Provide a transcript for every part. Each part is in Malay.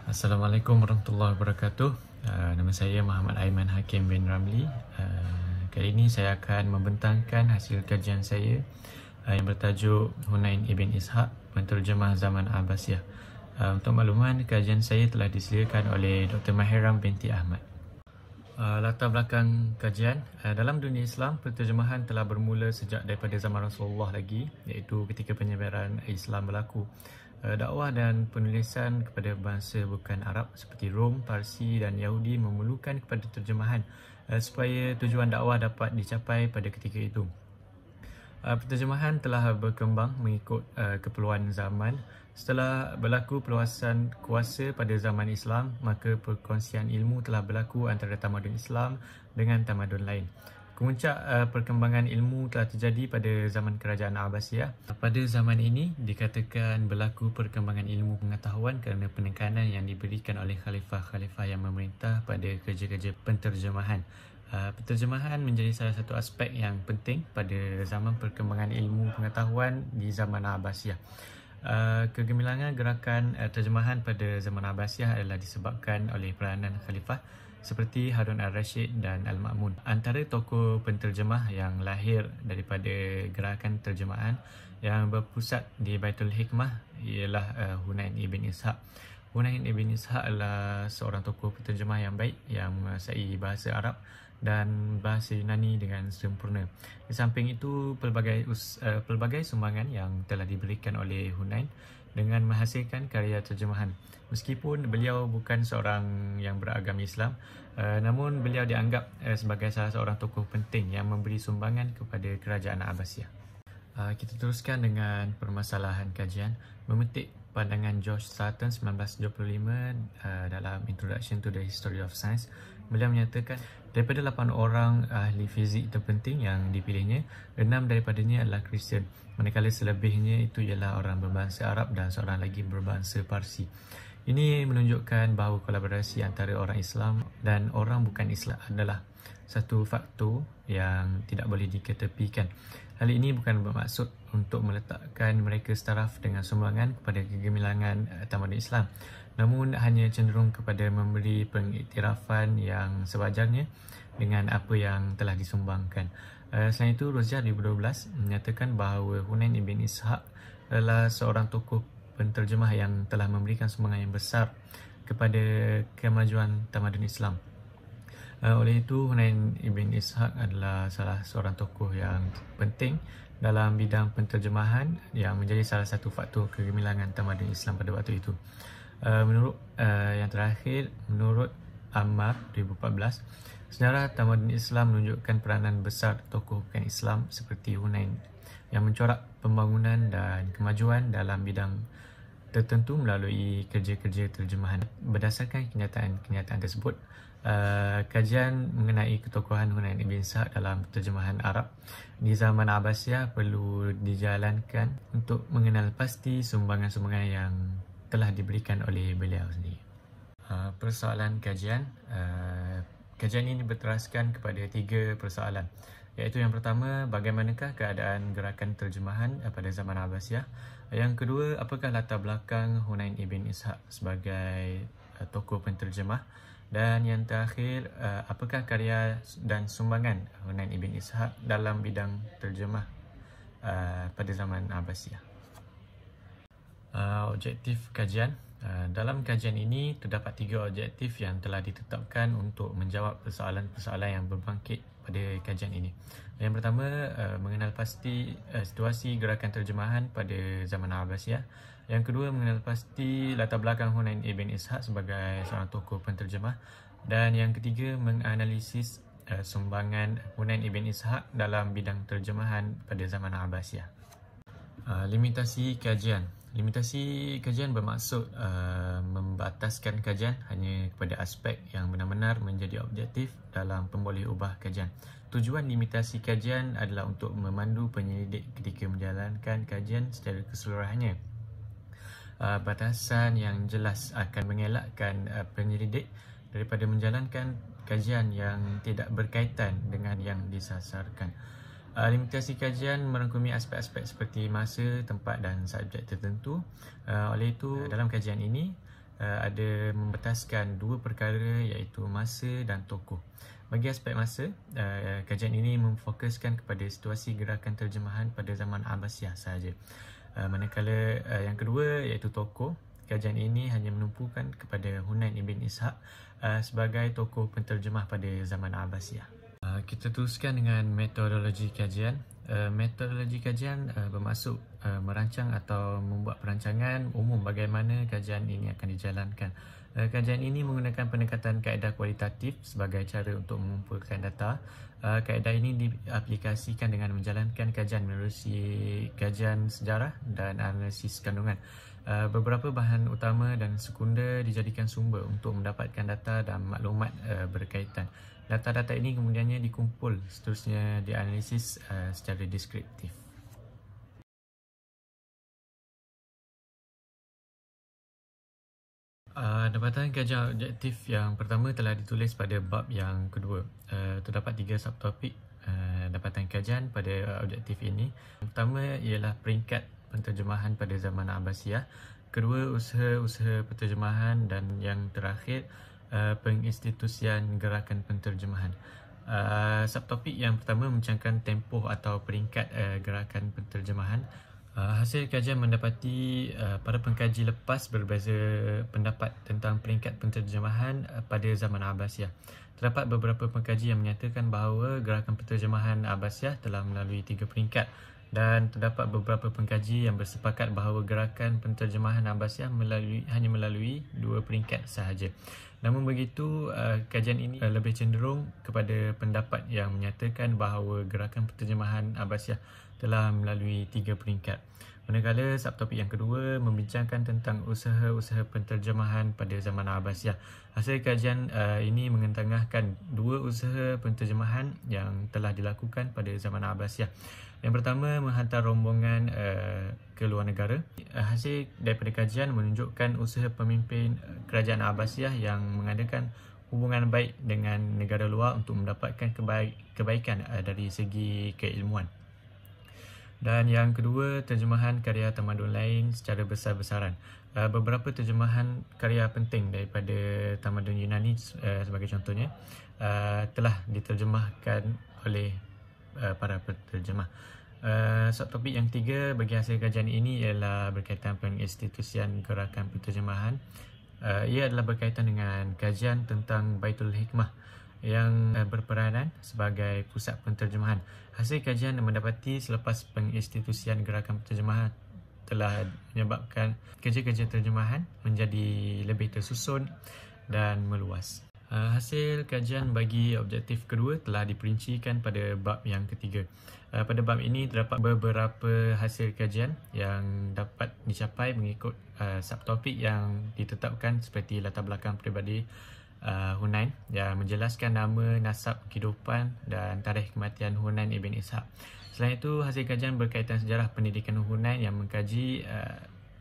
Assalamualaikum warahmatullahi wabarakatuh. Nama saya Muhammad Aiman Hakim bin Ramli. Kali ini saya akan membentangkan hasil kajian saya yang bertajuk Hunain Ibn Ishaq, penterjemah zaman Abbasiyah. Untuk makluman, kajian saya telah disediakan oleh Dr. Mahiram binti Ahmad. Latar belakang kajian, dalam dunia Islam, penterjemahan telah bermula sejak daripada zaman Rasulullah lagi, iaitu ketika penyebaran Islam berlaku. Dakwah dan penulisan kepada bangsa bukan Arab seperti Rom, Parsi dan Yahudi memerlukan kepada terjemahan supaya tujuan dakwah dapat dicapai pada ketika itu. Penterjemahan telah berkembang mengikut keperluan zaman. Setelah berlaku perluasan kuasa pada zaman Islam, maka perkongsian ilmu telah berlaku antara tamadun Islam dengan tamadun lain. Kemuncak perkembangan ilmu telah terjadi pada zaman kerajaan Abbasiyah. Pada zaman ini dikatakan berlaku perkembangan ilmu pengetahuan kerana penekanan yang diberikan oleh khalifah-khalifah yang memerintah pada kerja-kerja penterjemahan. Penterjemahan menjadi salah satu aspek yang penting pada zaman perkembangan ilmu pengetahuan di zaman Abbasiyah. Kegemilangan gerakan terjemahan pada zaman Abbasiyah adalah disebabkan oleh peranan khalifah seperti Harun al-Rashid dan Al-Ma'mun. Antara tokoh penterjemah yang lahir daripada gerakan terjemahan yang berpusat di Baitul Hikmah ialah Hunain Ibn Ishaq. Hunain Ibn Ishaq adalah seorang tokoh penterjemah yang baik yang menguasai bahasa Arab dan bahasa Yunani dengan sempurna. Di samping itu, pelbagai sumbangan yang telah diberikan oleh Hunain dengan menghasilkan karya terjemahan. Meskipun beliau bukan seorang yang beragama Islam, namun beliau dianggap sebagai salah seorang tokoh penting yang memberi sumbangan kepada kerajaan Abbasiyah. Kita teruskan dengan permasalahan kajian. Memetik pandangan George Sutton 1975 dalam Introduction to the History of Science, beliau menyatakan daripada 8 orang ahli fizik terpenting yang dipilihnya, 6 daripadanya adalah Kristian, manakala selebihnya itu ialah orang berbangsa Arab dan seorang lagi berbangsa Parsi. Ini menunjukkan bahawa kolaborasi antara orang Islam dan orang bukan Islam adalah satu faktor yang tidak boleh diketepikan. Hal ini bukan bermaksud untuk meletakkan mereka setaraf dengan sumbangan kepada kegemilangan tamadun Islam, namun hanya cenderung kepada memberi pengiktirafan yang sewajarnya dengan apa yang telah disumbangkan. Selain itu, Rozia 2012 menyatakan bahawa Hunain Ibn Ishaq adalah seorang tokoh penterjemah yang telah memberikan sumbangan yang besar kepada kemajuan tamadun Islam. Oleh itu, Hunain Ibn Ishaq adalah salah seorang tokoh yang penting dalam bidang penterjemahan yang menjadi salah satu faktor kegemilangan tamadun Islam pada waktu itu. Yang terakhir, menurut Ammar 2014, sejarah tamadun Islam menunjukkan peranan besar tokoh bukan Islam seperti Hunain yang mencorak pembangunan dan kemajuan dalam bidang tertentu melalui kerja-kerja terjemahan. Berdasarkan kenyataan tersebut, kajian mengenai ketokohan Hunain Ibn Ishaq dalam terjemahan Arab di zaman Abbasiyah perlu dijalankan untuk mengenal pasti sumbangan-sumbangan yang telah diberikan oleh beliau sendiri. Persoalan kajian. Kajian ini berteraskan kepada 3 persoalan, iaitu yang pertama, bagaimanakah keadaan gerakan terjemahan pada zaman Abbasiyah. Yang kedua, apakah latar belakang Hunain Ibn Ishaq sebagai tokoh penterjemah. Dan yang terakhir, apakah karya dan sumbangan Hunain Ibn Ishaq dalam bidang terjemah pada zaman Abbasiyah. Objektif kajian. Dalam kajian ini terdapat 3 objektif yang telah ditetapkan untuk menjawab persoalan-persoalan yang berbangkit pada kajian ini. Yang pertama, mengenal pasti situasi gerakan terjemahan pada zaman Abbasiyah. Yang kedua, mengenal pasti latar belakang Hunain Ibn Ishaq sebagai seorang tokoh penterjemah. Dan yang ketiga, menganalisis sumbangan Hunain Ibn Ishaq dalam bidang terjemahan pada zaman Abbasiyah. Limitasi kajian. Limitasi kajian bermaksud membataskan kajian hanya kepada aspek yang benar-benar menjadi objektif dalam pemboleh ubah kajian. Tujuan limitasi kajian adalah untuk memandu penyelidik ketika menjalankan kajian secara keseluruhannya. Batasan yang jelas akan mengelakkan penyelidik daripada menjalankan kajian yang tidak berkaitan dengan yang disasarkan. Limitasi kajian merangkumi aspek-aspek seperti masa, tempat dan subjek tertentu. Oleh itu, dalam kajian ini ada membataskan dua perkara iaitu masa dan tokoh. Bagi aspek masa, kajian ini memfokuskan kepada situasi gerakan terjemahan pada zaman Abbasiyah sahaja. Manakala yang kedua iaitu tokoh, kajian ini hanya menumpukan kepada Hunain ibn Ishaq sebagai tokoh penterjemah pada zaman Abbasiyah. Kita teruskan dengan metodologi kajian. Metodologi kajian bermaksud merancang atau membuat perancangan umum bagaimana kajian ini akan dijalankan. Kajian ini menggunakan pendekatan kaedah kualitatif sebagai cara untuk mengumpulkan data. Kaedah ini diaplikasikan dengan menjalankan kajian menerusi kajian sejarah dan analisis kandungan. Beberapa bahan utama dan sekunder dijadikan sumber untuk mendapatkan data dan maklumat berkaitan. Data-data ini kemudiannya dikumpul, seterusnya dianalisis secara deskriptif. Dapatan kajian objektif yang pertama telah ditulis pada bab yang kedua. Terdapat 3 subtopik dapatan kajian pada objektif ini. Yang pertama ialah peringkat penterjemahan pada zaman Abbasiyah. Kedua, usaha-usaha penterjemahan, dan yang terakhir penginstitusian gerakan penterjemahan. Subtopik yang pertama membincangkan tempoh atau peringkat gerakan penterjemahan. Hasil kajian mendapati para pengkaji lepas berbeza pendapat tentang peringkat penterjemahan pada zaman Abbasiyah. Terdapat beberapa pengkaji yang menyatakan bahawa gerakan penterjemahan Abbasiyah telah melalui 3 peringkat, dan terdapat beberapa pengkaji yang bersepakat bahawa gerakan penterjemahan Abbasiyah hanya melalui 2 peringkat sahaja. Namun begitu, kajian ini lebih cenderung kepada pendapat yang menyatakan bahawa gerakan penterjemahan Abbasiyah telah melalui 3 peringkat. Manakala subtopik yang kedua membincangkan tentang usaha-usaha penterjemahan pada zaman Abbasiyah. Hasil kajian ini mengetengahkan 2 usaha penterjemahan yang telah dilakukan pada zaman Abbasiyah. Yang pertama, menghantar rombongan ke luar negara. Hasil daripada kajian menunjukkan usaha pemimpin kerajaan Abbasiyah yang mengadakan hubungan baik dengan negara luar untuk mendapatkan kebaikan dari segi keilmuan. Dan yang kedua, terjemahan karya tamadun lain secara besar-besaran. Beberapa terjemahan karya penting daripada tamadun Yunani sebagai contohnya telah diterjemahkan oleh para penterjemah. Subtopik yang 3 bagi hasil kajian ini ialah berkaitan penginstitusian gerakan penterjemahan. Ia adalah berkaitan dengan kajian tentang Baitul Hikmah yang berperanan sebagai pusat penterjemahan. Hasil kajian mendapati selepas penginstitusian gerakan penterjemahan telah menyebabkan kerja-kerja terjemahan menjadi lebih tersusun dan meluas. Hasil kajian bagi objektif kedua telah diperincikan pada bab yang ketiga. Pada bab ini terdapat beberapa hasil kajian yang dapat dicapai mengikut subtopik yang ditetapkan, seperti latar belakang peribadi Hunain yang menjelaskan nama, nasab, kehidupan dan tarikh kematian Hunain ibn Ishaq. Selain itu, hasil kajian berkaitan sejarah pendidikan Hunain yang mengkaji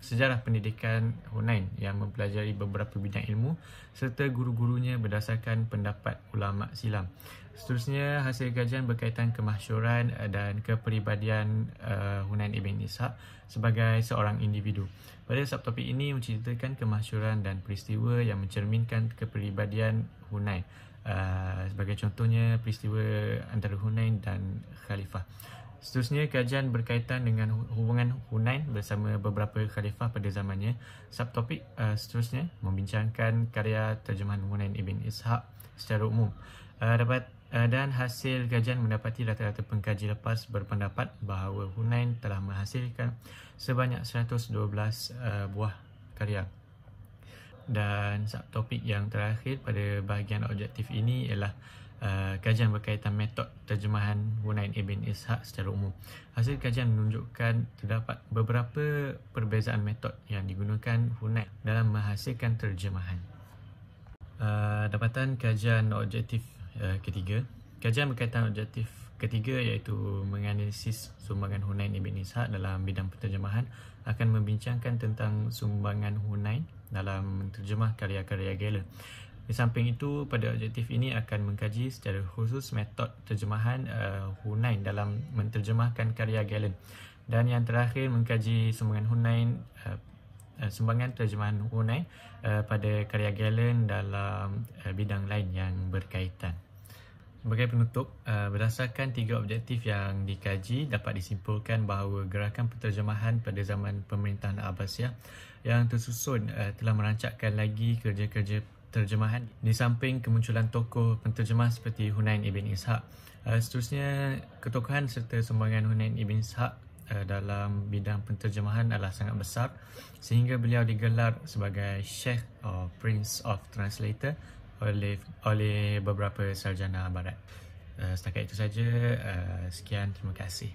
sejarah pendidikan Hunain yang mempelajari beberapa bidang ilmu serta guru-gurunya berdasarkan pendapat ulama silam. Seterusnya, hasil kajian berkaitan kemasyhuran dan kepribadian Hunain ibn Ishaq sebagai seorang individu. Pada subtopik ini menceritakan kemasyhuran dan peristiwa yang mencerminkan kepribadian Hunain. Sebagai contohnya, peristiwa antara Hunain dan Khalifah. Seterusnya, kajian berkaitan dengan hubungan Hunain bersama beberapa khalifah pada zamannya. Subtopik seterusnya membincangkan karya terjemahan Hunain ibn Ishaq secara umum. Dan hasil kajian mendapati rata-rata pengkaji lepas berpendapat bahawa Hunain telah menghasilkan sebanyak 112 buah karya. Dan subtopik yang terakhir pada bahagian objektif ini ialah kajian berkaitan metod terjemahan Hunain ibn Ishaq secara umum. Hasil kajian menunjukkan terdapat beberapa perbezaan metod yang digunakan Hunain dalam menghasilkan terjemahan. Dapatan kajian objektif ketiga. Kajian berkaitan objektif ketiga iaitu menganalisis sumbangan Hunain ibn Ishaq dalam bidang penterjemahan akan membincangkan tentang sumbangan Hunain dalam menterjemah karya-karya Galen. Di samping itu, pada objektif ini akan mengkaji secara khusus metod terjemahan Hunain dalam menterjemahkan karya Galen. Dan yang terakhir, mengkaji sumbangan Hunain sumbangan terjemahan Hunain pada karya Galen dalam bidang lain yang berkaitan. Sebagai penutup, berdasarkan 3 objektif yang dikaji, dapat disimpulkan bahawa gerakan penterjemahan pada zaman pemerintahan Abbasiyah yang tersusun telah merancangkan lagi kerja-kerja terjemahan di samping kemunculan tokoh penterjemah seperti Hunain ibn Ishaq. Seterusnya, ketokohan serta sumbangan Hunain ibn Ishaq dalam bidang penterjemahan adalah sangat besar sehingga beliau digelar sebagai Sheikh or Prince of Translator oleh beberapa sarjana barat. Setakat itu saja. Sekian, terima kasih.